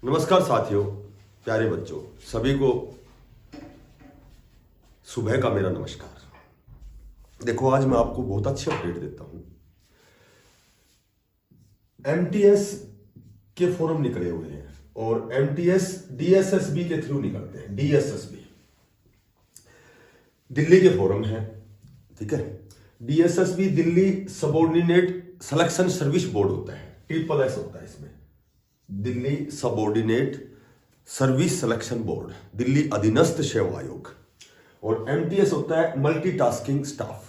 नमस्कार साथियों, प्यारे बच्चों, सभी को सुबह का मेरा नमस्कार। देखो, आज मैं आपको बहुत अच्छी अपडेट देता हूं। एमटीएस के फॉर्म निकले हुए हैं और एमटीएस डीएसएसबी के थ्रू निकलते हैं। डीएसएसबी दिल्ली के फॉर्म है, ठीक है। DSSB Delhi subordinate selection service board होता है, ट्रिपल एस होता है इसमें। Delhi subordinate service selection board, Delhi अधीनस्थ सेवा आयोग। और एमटीएस होता है मल्टीटास्किंग स्टाफ।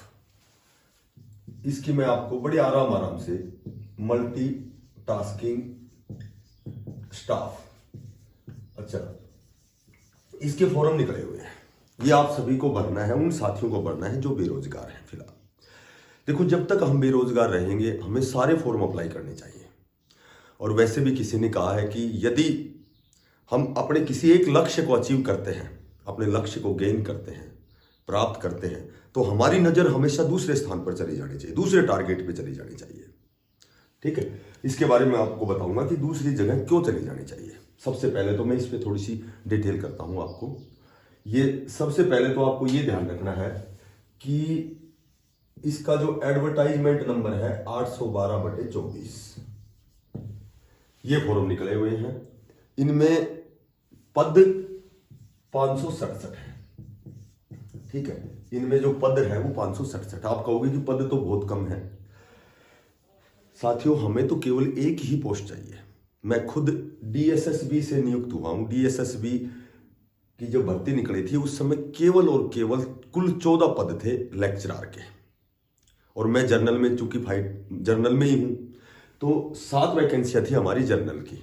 इसकी मैं आपको बड़ी आराम से मल्टीटास्किंग स्टाफ, अच्छा, इसके फॉर्म निकले हुए हैं। ये आप सभी को भरना है, उन साथियों को भरना है जो बेरोजगार हैं फिलहाल। देखो, जब तक हम बेरोजगार रहेंगे हमें सारे फॉर्म अप्लाई करने चाहिए। और वैसे भी किसी ने कहा है कि यदि हम अपने किसी एक लक्ष्य को अचीव करते हैं, अपने लक्ष्य को गेन करते हैं, प्राप्त करते हैं, तो हमारी नजर हमेशा दूसरे स्थान पर चली जानी चाहिए, दूसरे टारगेट पे चली जानी चाहिए, ठीक है। इसके बारे में आपको बताऊंगा कि दूसरी जगह क्यों चली जानी चाहिए। सबसे पहले तो मैं इस पर थोड़ी सी डिटेल करता हूं आपको। ये सबसे पहले तो आपको ये ध्यान रखना है कि इसका जो एडवर्टाइजमेंट नंबर है 812/24, ये फॉर्म निकले हुए हैं। इनमें पद 567 है, ठीक है। इनमें जो पद है वो 567। आप कहोगे कि पद तो बहुत कम है। साथियों, हमें तो केवल एक ही पोस्ट चाहिए। मैं खुद डीएसएसबी से नियुक्त हुआ हूं। डीएसएसबी की जो भर्ती निकली थी उस समय केवल और केवल कुल 14 पद थे लेक्चरार के। और मैं जर्नल में, चूंकि जर्नल में ही हूं, तो 7 वैकेंसियां थी हमारी जर्नल की।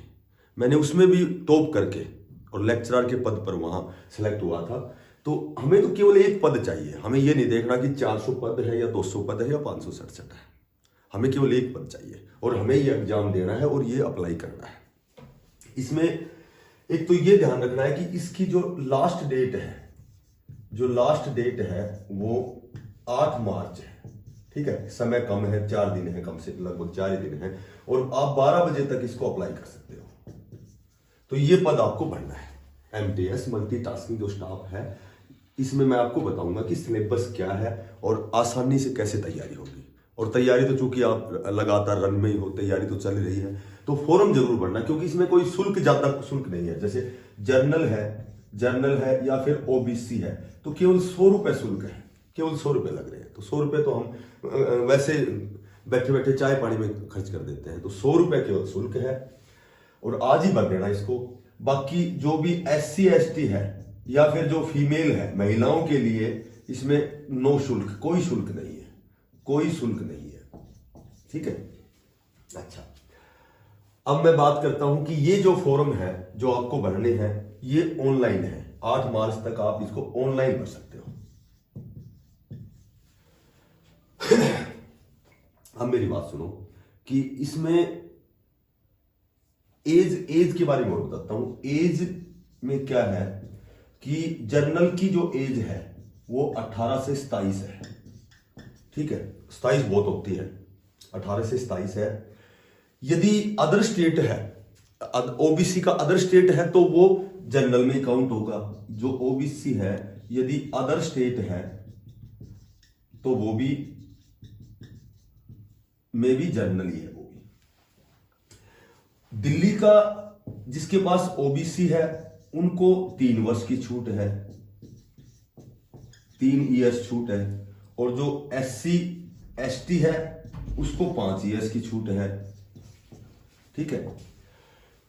मैंने उसमें भी टॉप करके और लेक्चरर के पद पर वहां सेलेक्ट हुआ था। तो हमें तो केवल एक पद चाहिए। हमें यह नहीं देखना कि 400 पद है या 200 पद है या 567 है। हमें केवल एक पद चाहिए और हमें ये एग्जाम देना है और ये अप्लाई करना है। इसमें एक तो ये ध्यान रखना है कि इसकी जो लास्ट डेट है वो 8 मार्च है, ठीक है। समय कम है, 4 दिन है, कम से लगभग 4 ही दिन है, और आप 12 बजे तक इसको अप्लाई कर सकते हो। तो ये पद आपको भरना है। एमटीएस मल्टीटास्किंग जो स्टाफ है, इसमें मैं आपको बताऊंगा कि सिलेबस क्या है और आसानी से कैसे तैयारी होगी। और तैयारी तो चूंकि आप लगातार रन में ही हो, तैयारी तो चल रही है, तो फॉर्म जरूर भरना, क्योंकि इसमें कोई शुल्क, ज्यादा शुल्क नहीं है। जैसे जर्नल है या फिर ओबीसी है तो केवल 100 रुपए शुल्क है, केवल 100 रुपए लग रहे हैं। तो 100 रुपए तो हम वैसे बैठे बैठे चाय पानी में खर्च कर देते हैं। तो 100 रुपए केवल शुल्क है और आज ही भर देना इसको। बाकी जो भी SC ST है या फिर जो फीमेल है, महिलाओं के लिए इसमें नो शुल्क, कोई शुल्क नहीं है, कोई शुल्क नहीं है, ठीक है। अच्छा, अब मैं बात करता हूं कि ये जो फॉर्म है जो आपको भरने हैं ये ऑनलाइन है। 8 मार्च तक आप इसको ऑनलाइन भर सकते हो। अब मेरी बात सुनो कि इसमें एज के बारे में बताता हूं। एज में क्या है कि जर्नल की जो एज है वो 18 से 27 है, ठीक है। 27 बहुत होती है, 18 से 27 है। यदि अदर स्टेट है, ओबीसी का अदर स्टेट है तो वो जर्नल में काउंट होगा। जो ओबीसी है यदि अदर स्टेट है तो वो भी में भी जर्नल ही है। वो भी दिल्ली का जिसके पास ओबीसी है उनको 3 वर्ष की छूट है, 3 इयर्स छूट है। और जो SC ST है उसको 5 इयर्स की छूट है, ठीक है।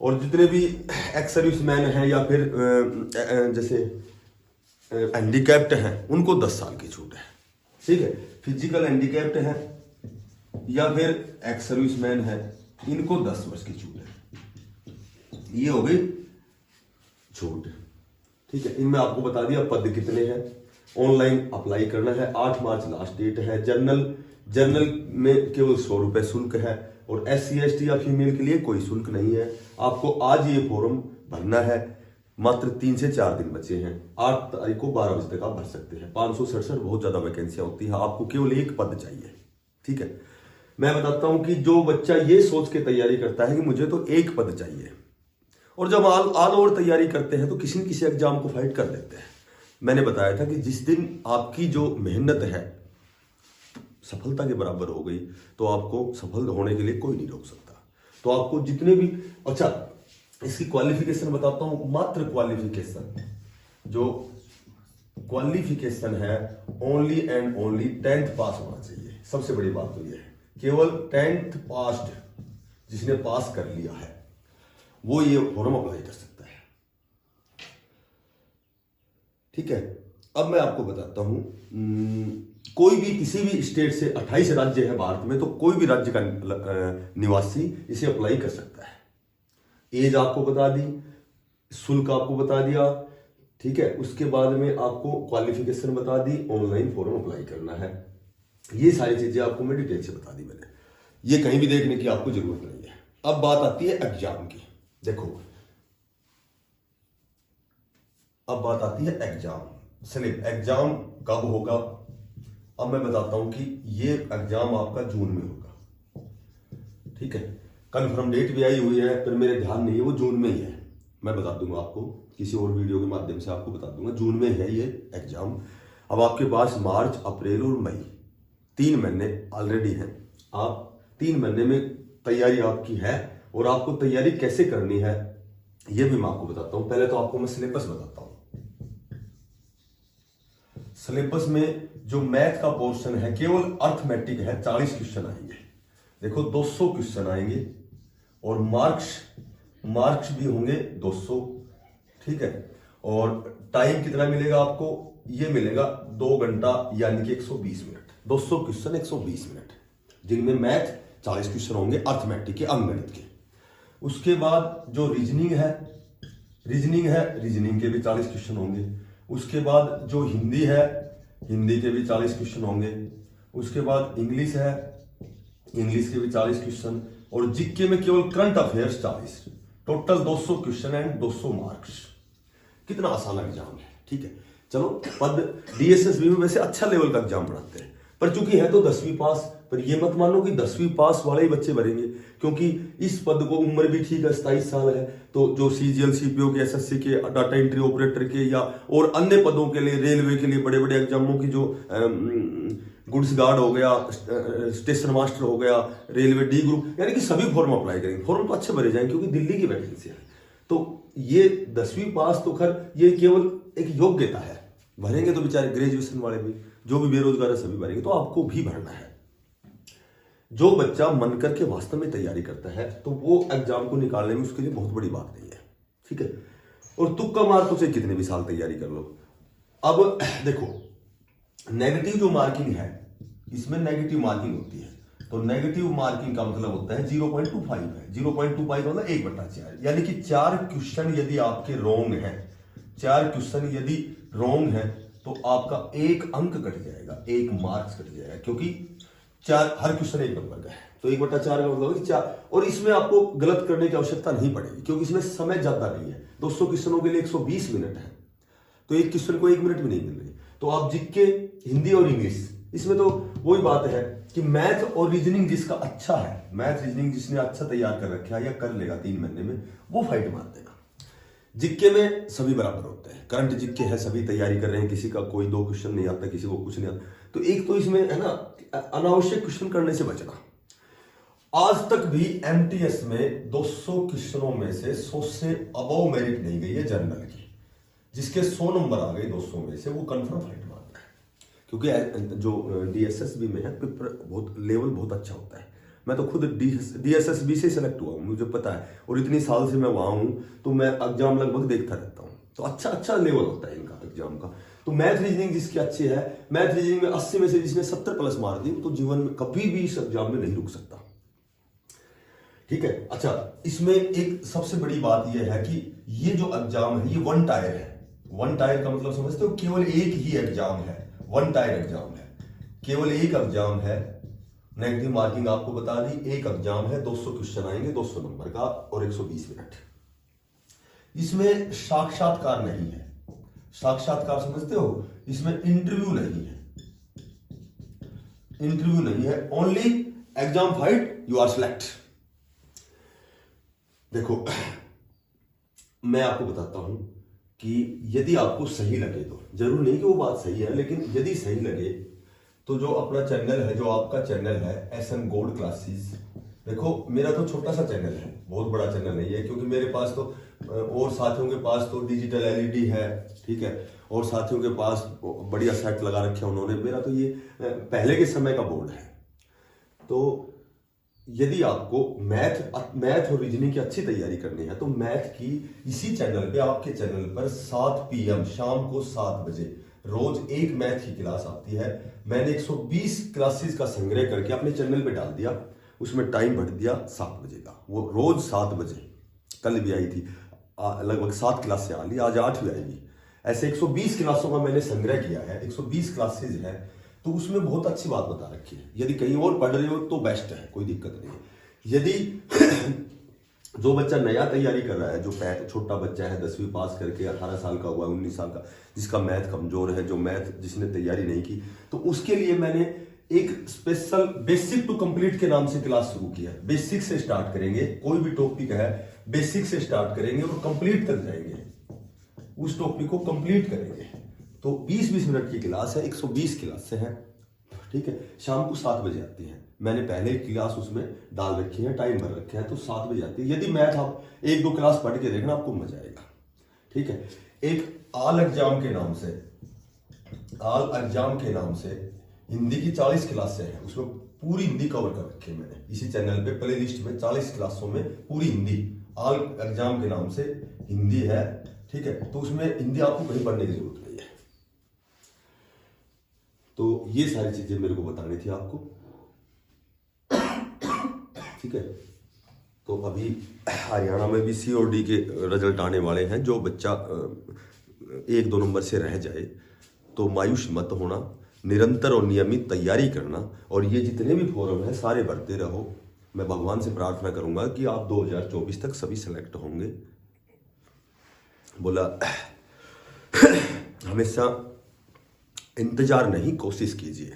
और जितने भी एक्स सर्विसमैन हैं या फिर जैसे हैंडीकैप्ड हैं उनको 10 साल की छूट है, ठीक है। फिजिकल हैंडीकैप्ड है या फिर एक्स सर्विसमैन है, इनको 10 वर्ष की छूट है। ये हो गई छूट, ठीक है। इनमें आपको बता दिया पद कितने हैं। ऑनलाइन अप्लाई करना है, 8 मार्च लास्ट डेट है। जर्नल में केवल 100 रुपए शुल्क है और SC ST या फीमेल के लिए कोई शुल्क नहीं है। आपको आज ये फॉर्म भरना है। मात्र 3 से 4 दिन बचे हैं। 8 तारीख को 12 बजे तक आप भर सकते हैं। 567 बहुत ज्यादा वैकेंसियां होती है, आपको केवल एक पद चाहिए, ठीक है। मैं बताता हूं कि जो बच्चा ये सोच के तैयारी करता है कि मुझे तो एक पद चाहिए और जब ऑल ओवर तैयारी करते हैं तो किसी न किसी एग्जाम को फाइट कर लेते हैं। मैंने बताया था कि जिस दिन आपकी जो मेहनत है सफलता के बराबर हो गई तो आपको सफल होने के लिए कोई नहीं रोक सकता। तो आपको जितने भी, अच्छा इसकी क्वालिफिकेशन बताता हूं, मात्र क्वालिफिकेशन, जो क्वालिफिकेशन है ओनली एंड ओनली 10th पास होना चाहिए। सबसे बड़ी बात तो यह है, केवल 10th पास जिसने पास कर लिया है वो ये फॉर्म अप्लाई कर सकता है। ठीक है, अब मैं आपको बताता हूं, कोई भी किसी भी स्टेट से 28 राज्य है भारत में, तो कोई भी राज्य का निवासी इसे अप्लाई कर सकता है। एज आपको बता दी, शुल्क आपको बता दिया, ठीक है, उसके बाद में आपको क्वालिफिकेशन बता दी, ऑनलाइन फॉर्म अप्लाई करना है, ये सारी चीजें आपको मैं डिटेल से बता दी मैंने, ये कहीं भी देखने की आपको जरूरत नहीं है। अब बात आती है एग्जाम की। देखो अब बात आती है एग्जाम स्लिप, एग्जाम कब होगा। अब मैं बताता हूं कि ये एग्जाम आपका जून में होगा। ठीक है, कंफर्म डेट भी आई हुई है, पर मेरे ध्यान नहीं है, वो जून में ही है। मैं बता दूंगा आपको, किसी और वीडियो के माध्यम से आपको बता दूंगा, जून में है ये एग्जाम। अब आपके पास मार्च, अप्रैल और मई 3 महीने ऑलरेडी हैं। आप 3 महीने में तैयारी आपकी है, और आपको तैयारी कैसे करनी है ये भी मैं आपको बताता हूं। पहले तो आपको मैं सिलेबस बताता हूं। सिलेबस में जो मैथ का पोर्शन है केवल अर्थमेटिक है, 40 क्वेश्चन आएंगे। देखो 200 क्वेश्चन आएंगे, और मार्क्स भी होंगे 200। ठीक है, और टाइम कितना मिलेगा आपको, ये मिलेगा 2 घंटा यानी कि 120 मिनट। 200 क्वेश्चन 120 मिनट, जिनमें मैथ 40 क्वेश्चन होंगे अर्थमेटिक के, अंकगणित के। उसके बाद जो रीजनिंग है रीजनिंग के भी 40 क्वेश्चन होंगे। उसके बाद जो हिंदी है, हिंदी के भी 40 क्वेश्चन होंगे। उसके बाद इंग्लिश है, इंग्लिश के भी 40 क्वेश्चन, और जीके में केवल current affairs 40। Total 200 question and 200 marks. कितना आसान एग्जाम है। ठीक है, चलो पद डीएसएसबी में वैसे अच्छा लेवल का एग्जाम पढ़ाते हैं, पर चूंकि है तो 10वीं पास, पर ये मत मानो कि 10वीं पास वाले ही बच्चे भरेंगे, क्योंकि इस पद को उम्र भी ठीक है, 27 साल है। तो जो सीजीएल, सीपीओ के, एसएससी के, डाटा एंट्री ऑपरेटर के, या और अन्य पदों के लिए, रेलवे के लिए बड़े बड़े एग्जामों की, जो गुड्स गार्ड हो गया, स्टेशन मास्टर हो गया, रेलवे डी ग्रुप, यानी कि सभी फॉर्म अप्लाई करेंगे। फॉर्म तो अच्छे भरे जाएंगे क्योंकि दिल्ली की वैकेंसी है। तो ये 10वीं पास तो खैर ये केवल एक योग्यता है, भरेंगे तो बेचारे ग्रेजुएशन वाले भी, जो भी बेरोजगार है सभी भरेंगे। तो आपको भी भरना है। जो बच्चा मन करके वास्तव में तैयारी करता है तो वो एग्जाम को निकालने में उसके लिए बहुत बड़ी बात नहीं है। ठीक है, और तुक्का मार तो से कितने भी साल तैयारी कर लो। अब देखो नेगेटिव जो मार्किंग है, इसमें नेगेटिव मार्किंग होती है। तो नेगेटिव मार्किंग का मतलब होता है 0.25 है। 0.25 मतलब 1/4, यानी कि 4 क्वेश्चन यदि आपके रॉन्ग है, 4 क्वेश्चन यदि रॉन्ग है तो आपका 1 अंक कट जाएगा, 1 मार्क्स कट जाएगा, क्योंकि 4 हर क्वेश्चन 1 नंबर का है। तो 1/4 का मतलब 4, और इसमें आपको गलत करने की आवश्यकता नहीं पड़ेगी, क्योंकि इसमें समय ज्यादा नहीं है। 200 क्वेश्चनों के लिए 120 मिनट है, तो एक क्वेश्चन को 1 मिनट भी नहीं मिल रही। तो आप जीके, हिंदी और इंग्लिश, इसमें तो वही बात है कि मैथ और रीजनिंग जिसका अच्छा है, मैथ रीजनिंग जिसने अच्छा तैयार कर रखा है या कर लेगा 3 महीने में, वो फाइट मार देगा। जिक्के में सभी बराबर होते हैं, करंट जिक्के है, सभी तैयारी कर रहे हैं, किसी का कोई 2 क्वेश्चन नहीं आता, किसी को कुछ नहीं आता। तो एक तो इसमें है ना, अनावश्यक क्वेश्चन करने से बचना। आज तक भी एमटीएस में 200 क्वेश्चनों में से 100 से अबव मेरिट नहीं गई है जनरल की। जिसके 100 नंबर आ गए 200 में से, वो कंफर्म फाइट मारता है, क्योंकि जो डीएसएसबी में है पेपर बहुत लेवल बहुत अच्छा होता है। मैं तो खुद डीएसएसबी से सेलेक्ट हुआ हूँ, मुझे पता है, और इतनी साल से मैं वहां हूं, तो मैं एग्जाम लगभग देखता रहता हूँ। तो अच्छा लेवल होता है इनका एग्जाम का। तो मैथ रीजनिंग जिसकी अच्छी है, मैथ रीजनिंग में 80 में से जिसने 70 प्लस मार दी, तो जीवन में कभी भी इस एग्जाम में नहीं रुक सकता। ठीक है, अच्छा इसमें एक सबसे बड़ी बात यह है कि ये जो एग्जाम है ये 1 टायर है। 1 टायर का मतलब समझते हो, केवल एक ही एग्जाम है, 1 टायर एग्जाम है, केवल एक एग्जाम है। नेगेटिव मार्किंग आपको बता दी, एक एग्जाम है, 200 क्वेश्चन आएंगे 200 नंबर का, और 120 मिनट। इसमें साक्षात्कार नहीं है। साक्षात्कार समझते हो, इसमें इंटरव्यू नहीं है, इंटरव्यू नहीं है, only exam fight, you are select. देखो मैं आपको बताता हूं कि यदि आपको सही लगे तो, जरूर नहीं कि वो बात सही है, लेकिन यदि सही लगे तो जो अपना चैनल है, जो आपका चैनल है एसएन गोल्ड क्लासेस, देखो मेरा तो छोटा सा चैनल है, बहुत बड़ा चैनल नहीं है, क्योंकि मेरे पास तो और साथियों के पास तो डिजिटल एलईडी है, ठीक है, और साथियों के पास बढ़िया सेट लगा रखे हैं उन्होंने। मेरा तो ये पहले के समय का बोर्ड है। तो यदि आपको मैथ और रीजनिंग की अच्छी तैयारी करनी है तो मैथ की इसी चैनल पे, आपके चैनल पर 7 PM शाम को 7 बजे रोज एक मैथ की क्लास आती है। मैंने 120 क्लासेस का संग्रह करके अपने चैनल पे डाल दिया, उसमें टाइम भर दिया 7 बजे का, वो रोज 7 बजे। कल भी आई थी, लगभग 7 क्लासें आ ली, आज 8 भी आएगी। ऐसे 120 क्लासों का मैंने संग्रह किया है, 120 क्लासेज है, तो उसमें बहुत अच्छी बात बता रखी है। यदि कहीं और पढ़ रहे हो तो बेस्ट है, कोई दिक्कत नहीं है। यदि जो बच्चा नया तैयारी कर रहा है, जो छोटा बच्चा है 10वीं पास करके 18 साल का हुआ, 19 साल का, जिसका मैथ कमजोर है, जो मैथ जिसने तैयारी नहीं की, तो उसके लिए मैंने एक स्पेशल बेसिक टू कंप्लीट के नाम से क्लास शुरू किया है। बेसिक से स्टार्ट करेंगे, कोई भी टॉपिक है बेसिक से स्टार्ट करेंगे और कंप्लीट तक जाएंगे, उस टॉपिक को कंप्लीट करेंगे। तो 20-20 मिनट की क्लास है, 120 क्लास है, ठीक है, शाम को 7 बजे आती है। मैंने पहले क्लास उसमें डाल रखी है, टाइम भर रखे हैं, तो 7 बजे आती है। यदि मैथ आप 1-2 क्लास पढ़ के देखना, आपको मजा आएगा, ठीक है। एक ऑल एग्जाम के नाम से, ऑल एग्जाम के नाम से हिंदी की 40 क्लासें हैं, उसमें पूरी हिंदी कवर कर रखी है मैंने इसी चैनल पे, प्ले लिस्ट में 40 क्लासों में पूरी हिंदी, ऑल एग्जाम के नाम से हिंदी है, ठीक है। तो उसमें हिंदी आपको कहीं पढ़ने की जरूरत नहीं है। तो ये सारी चीजें मेरे को बतानी थी आपको, ठीक है। तो अभी हरियाणा में भी सी और डी के रिजल्ट आने वाले हैं। जो बच्चा 1-2 नंबर से रह जाए तो मायूस मत होना, निरंतर और नियमित तैयारी करना, और ये जितने भी फॉर्म हैं सारे भरते रहो। मैं भगवान से प्रार्थना करूंगा कि आप 2024 तक सभी सेलेक्ट होंगे। बोला हमेशा इंतजार नहीं, कोशिश कीजिए।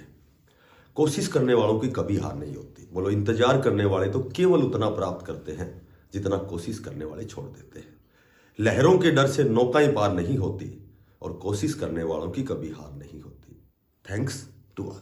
कोशिश करने वालों की कभी हार नहीं होती। बोलो इंतजार करने वाले तो केवल उतना प्राप्त करते हैं जितना कोशिश करने वाले छोड़ देते हैं। लहरों के डर से नौकाएं पार नहीं होती और कोशिश करने वालों की कभी हार नहीं होती। Thanks to all.